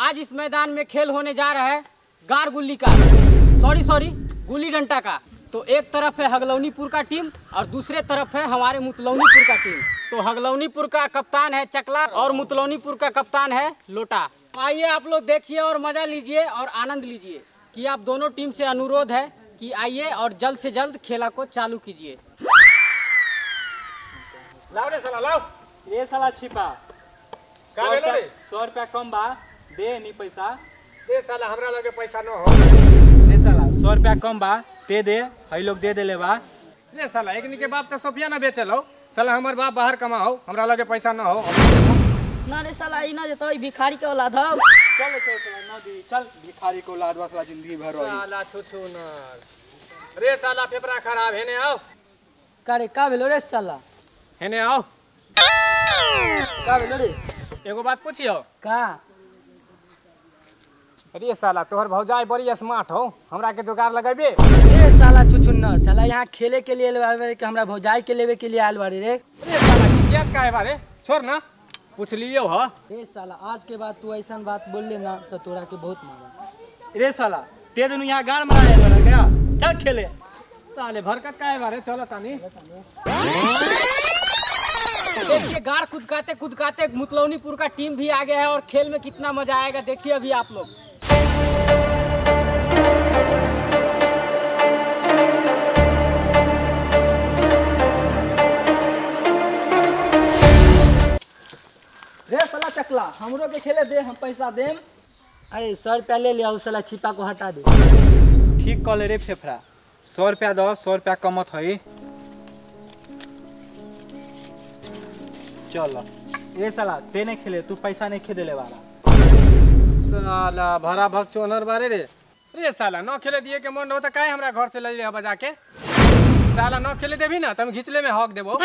आज इस मैदान में खेल होने जा रहा है गार गुल्ली का, सॉरी गुल्ली डंडा का। तो एक तरफ है हगलौनीपुर का टीम और दूसरे तरफ है हमारे मुतलौनीपुर का टीम। तो हगलौनीपुर का कप्तान है चकला और मुतलौनीपुर का कप्तान है लोटा। आइए आप लोग देखिए और मजा लीजिए और आनंद लीजिए कि आप दोनों टीम से अनुरोध है कि आइए और जल्द से जल्द खेला को चालू कीजिए। लाओ रे साला लाओ। ये साला छिपा 100 रुपया कम बा, दे नहीं पैसा। दे साला हमरा लगे पैसा न हो। दे साला 100 रुपया कम बा, दे हई लोग दे देले बा। रे साला एकनी के बाप त सोफिया न बेचल हो। साला हमर बाप बाहर कमाओ, हमरा लगे पैसा न हो। ना रे साला ई ना जतो भिखारी के औलाद हो। चल साला न दी, चल भिखारी को औलाद वाला जिंदगी भर रही। साला छुछु न। रे साला पेपरा खराब हेने आओ। करे का भेलो रे साला? हेने आओ। का भेलो रे? एगो बात पूछियो। का? अरे साला तोहर भौजाई बड़ी स्मार्ट हो, हमरा के जोगाड़ लगाबे। ए साला छुछुन्ना, साला यहाँ खेले के लिए आयल बारे कि हमरा भौजाई के लेवे के लिए आयल बारे रे। अरे साला किसिया काहे बारे? छोड़ ना। पूछ लियो हो। ए साला आज के बाद तू ऐसा बात बोल ले ना तो तोरा के बहुत मारा। रे साला ते दिन यहाँ गान मराए वाला गया, चल खेले। साले भरकत काहे बारे? चलो तानी। देखिए गार कुदकाते कुदकाते मुतलौनीपुर का टीम भी आ गया है और खेल में कितना मजा आएगा देखिए अभी आप लोग। रे साला चकला हमरो के खेले दे, हम पैसा देम। अरे 100 रुपया ले ले, साला छिपा को हटा दे। ठीक कॉल रे फेफड़ा, 100 रुपया दो, 100 रुपया कमत हई। चल ये साला ते नहीं खेले, तू पैसा नहीं खे देले वाला। साला भरा भक्चो अनर बारे रे। रे साला न खेले दिए के मन हो त काहे हमरा घर से ले ले बजा के? साला न खेले देबी ना तम घिचले में हक देबो।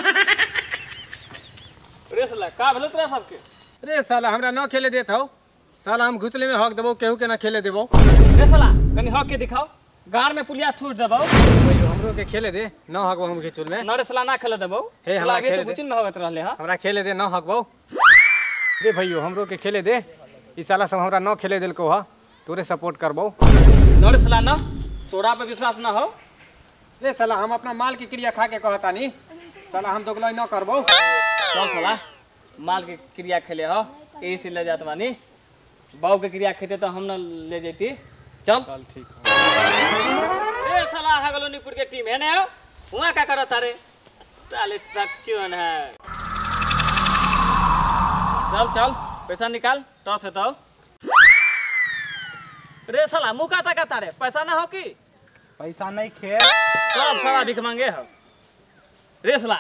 रे साला का भेलो तोरा सबके? रे साला हमरा न खेले देत हो। साला हम घुचले में हक देबो, केहू के न खेले देबो। रे साला कनी हक के दिखाओ, गार में पुलिया छूट देबो। भइयो हमरो के खेले दे, न हकबो हम घिचुल में। न रे साला ना खेले देबो। हे साला हमरा आगे खेले तो दे। बुचिन में होगत रहले हा। हमरा खेले दे, न हकबो। दे भइयो हमरो के खेले दे। ई साला सब हमरा न खेले देलको ह, तोरे सपोर्ट करबो। न रे साला न, तोरा पे विश्वास ना हो। रे साला हम अपना माल की क्रिया खा के कहतानी, साला हम दोगलाई न करबो। चल साला माल के क्रिया खेले हो, यही से ले जात बानी। बाऊ के क्रिया खेते तो हम न ले जैती। चल चल ठीक। ए साला हगलौनीपुर के टीम है ना, वहाँ क्या करत तारे? साले तकचुन है। चल चल पैसा निकाल, टॉस है तो। रे साला मुँह का तका तारे, पैसा ना हो की? पैसा नहीं खे। सब साला भिख मांगे हो। रे साला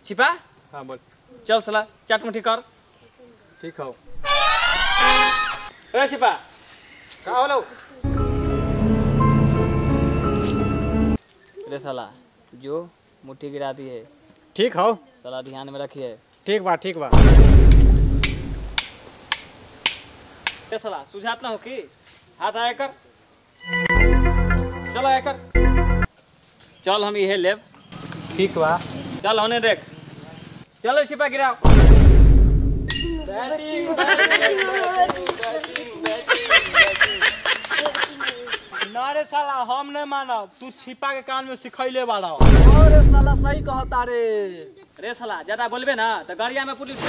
छिपा, हां बोल। चल साला चाट मुठी कर। ठीक हो। रे छिपा का होलो? रे साला जो मुट्ठी गिरा दी है, ठीक हो। साला ध्यान में रखिए। ठीक बा ठीक बा। रे साला सुझात ना हो की? हाथ आया कर, चल आया कर। चल हम ये लेब। ठीक बा। चल होने देख, चलो छिपा गिराओ। ना रे साला हम नहीं मानब, तू छिपा के कान में सिखैले बाड़ा। अरे साला सही कहता रे। रे साला ज्यादा बोलबे ना तो गाड़िया में पुलिस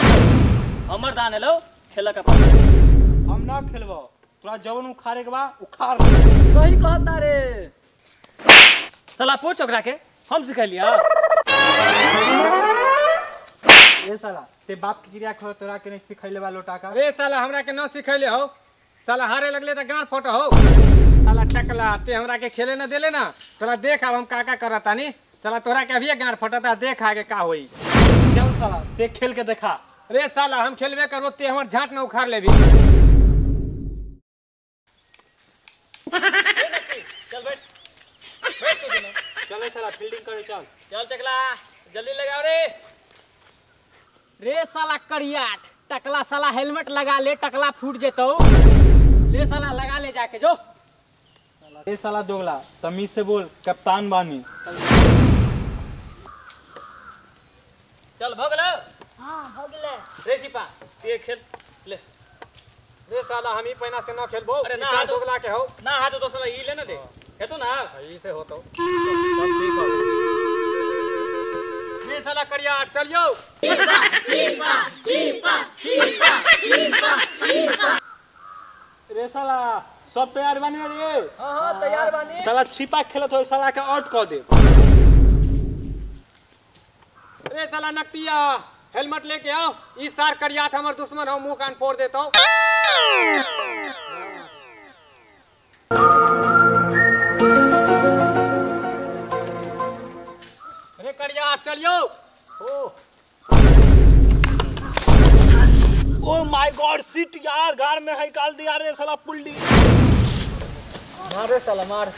हमर दान हेलो खेल का। हम ना खेलबो, तोरा जवन उखाड़े के बा उखाड़। सही कहता रे। साला पूछ ओकरा के, हम सिखैलिया। ए साला ते बाप की क्रिया खो तोरा के नहीं सिखैले बा लोटा का। रे साला हमरा के न सिखैले हो। साला हारे लगले त गांड फोटो हो। साला टकला ते हमरा के खेले न देले ना। साला देख अब हम का करतानी। साला तोरा के अभी गांड फटता, देख आगे का होई। चल साला ते खेल के देखा। रे साला हम खेलबे करबो, ते हमर झाट न उखाड़ लेबी। चल बैठ बैठ तू दोनों। चल साला फील्डिंग करे चल। चल चकला जल्दी लगाओ रे। रे साला करियाट टकला, साला हेलमेट लगा ले, टकला फूट जेतो। ले साला लगा ले जाके जो। ए साला दोगला तमीज से बोल, कप्तान बानी। चल भगलो। हां हो गेले। रे छिपा ते खेल ले। रे साला हम ही पैना से न खेलबो। अरे ना, ना दोगला के हो। ना हाथ तो साला ई लेने दे हेतु ना ई से होतो। चल ठीक हो। रे साला करिया चलियो। रे साला सब तैयार बनी रे। हां तैयार बानी। साला छिपा खेलत हो साला के आउट कर दे। रे साला नकटिया हेलमेट लेके आओ। ई सार करियाठ हमर दुश्मन हो, मुंह कान फोड़ देतो। रे करियाठ चलियो। ओ माय गॉड सीट यार गार में है काल दिया रे साला पुल्ली। मार रे साला मार।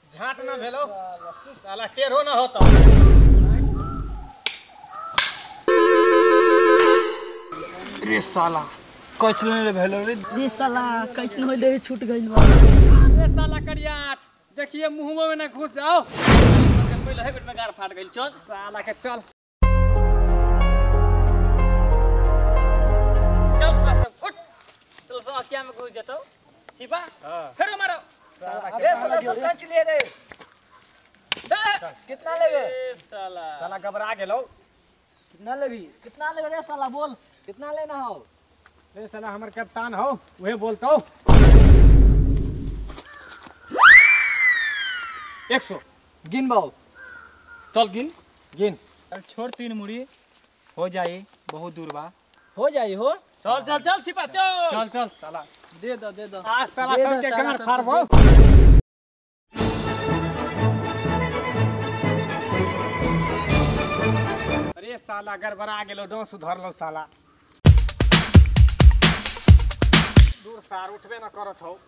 झाट ना भेलो साला टेढ़ो ना होता। रे साला कच ले भेलो रे। रे साला कैसन होले छूट गइल बा। रे साला करियाठ देखिए मुंह में ना घुस जाओ। पहले है पेट में गार फाट गइल चल साला के चल। चल साला उठ चल तो क्या में घुस जातो छिपा फिर मारो। अरे साला सब कंच लिए रे। कितना लेबे? ए साला साला घबरा गेलो। कितना लेबी? कितना लेबे रे साला बोल। कितना लेना हो? रे साला हमर कप्तान हो, वही बोलतो। 100 गिन बाऊ। चल गिन गिन। चल छोड़ 3 मुड़ी हो जाई बहुत दूर बा। हो जाई हो। चल चल चल छिपा चल चल चल साला दे दो दे दो। आज साला दे दो, सबके साला गांड सबके फाड़बो। अरे साला गड़बड़ा गेलो, डो सुधर लो साला। दूर सार उठबे न करत हो।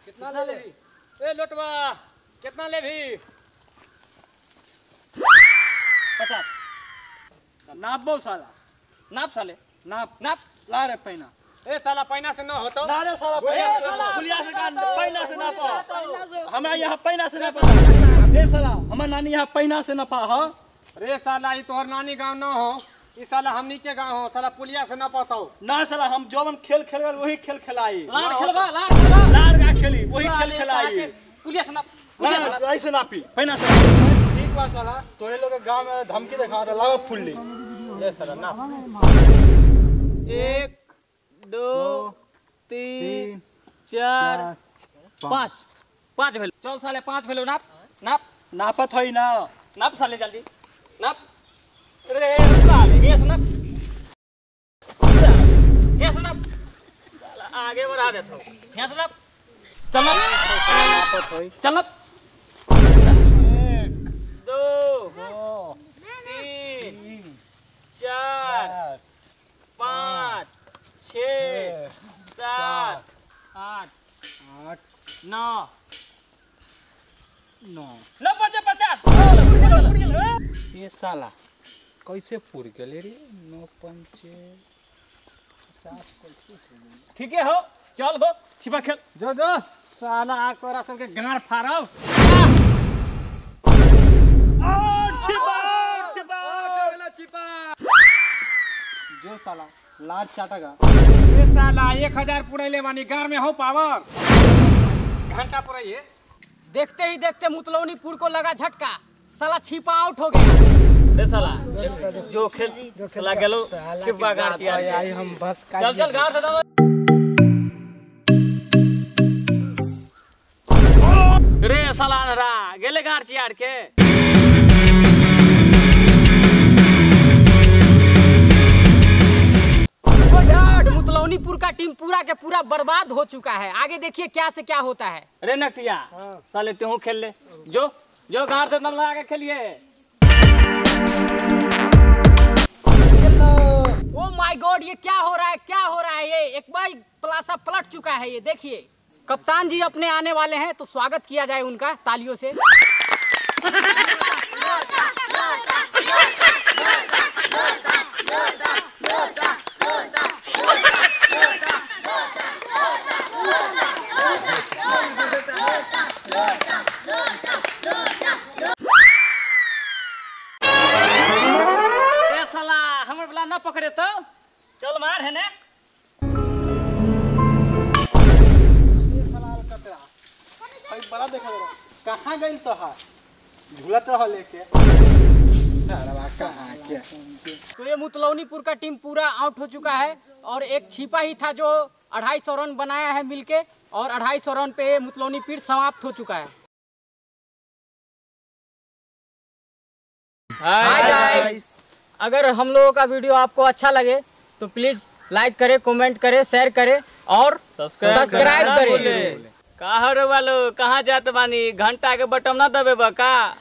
कितना ले लेबी? ए लोटवा कितना लेभी? 50 नाप बो साला नाप साले नाप नाप ला रे पैना। ए साला पैना से न होतो। ना रे साला पैना से पैना नाप। पुलिया से कान पैना से नापा। पैना से। हमरा यहाँ पैना से नापा। रे साला हमर नानी यहाँ पैना से नापा ह। रे साला ई तोहर नानी गांव न हो, ई साला हमनी के गांव हो। साला पुलिया से न पतो। ना साला हम जवन खेल खेलल वही खेल खिलाई। लाड़ खेलबा लाड़ खेलबा लाड़ का खेली वही खेल खिलाई। पुलिया से ना ना ऐसे नापी पैना से नापी। ठीक बा साला, तोरे लोग के गांव में धमकी देखा दे लागो फुल्ली। ले साला ना 1 2 3 4 5 5 भेल। चल साले 5 भेलो। नाप नाप नापत होई ना। नाप साले जल्दी नाप। रे साले ये सुना ये सुना साला आगे बढ़ा देतो। ये सुना चल नापत होई चल 1 2 3 4 5 6 7 8 9 ये साला कैसे पूर गेले रे 9 5 50 ठीक है हो। चल हो छिपा खेल। जो जो साला आग तोरा सबके गांड फाड़ब। जो साला लाड चाटेगा। ए साला 1000 पुरैले बानी गांड में हो पावर। घंटा पुरैए। देखते ही देखते मुतलौनीपुर को लगा झटका। साला छिपा आउट हो गया। रे साला जो खेल साला गेलो छिपा गाड़ चिया। आई हम बस चल चल गाड़ से दो। रे साला रा गेले गाड़ चियाड़ के। मुतलौनीपुर का टीम पूरा के पूरा बर्बाद हो चुका है। आगे देखिए क्या से क्या होता है। रे नकटिया साले तू खेल ले। जो जो गाड़ से दम लगा के खेलिए। ओ माय गॉड ये क्या हो रहा है, क्या हो रहा है? ये एक बार प्लासा पलट चुका है। ये देखिए कप्तान जी अपने आने वाले हैं, तो स्वागत किया जाए उनका तालियों से। साला हमर वाला ना पकड़े तो है ने बड़ा देखा जरा कहाँ गई तो हाथ झूलत रहो लेके। तो ये मुतलौनीपुर का टीम पूरा आउट हो चुका है और एक छिपा ही था जो 250 रन बनाया है मिलके और 250 रन पे मुतलौनीपुर समाप्त हो चुका है। हाय गाइस, अगर हम लोगों का वीडियो आपको अच्छा लगे तो प्लीज लाइक करें, कमेंट करें, शेयर करें और सब्सक्राइब करें। कहाँ रे वालो, कहाँ जात बानी? घंटा के बटन ना दबे का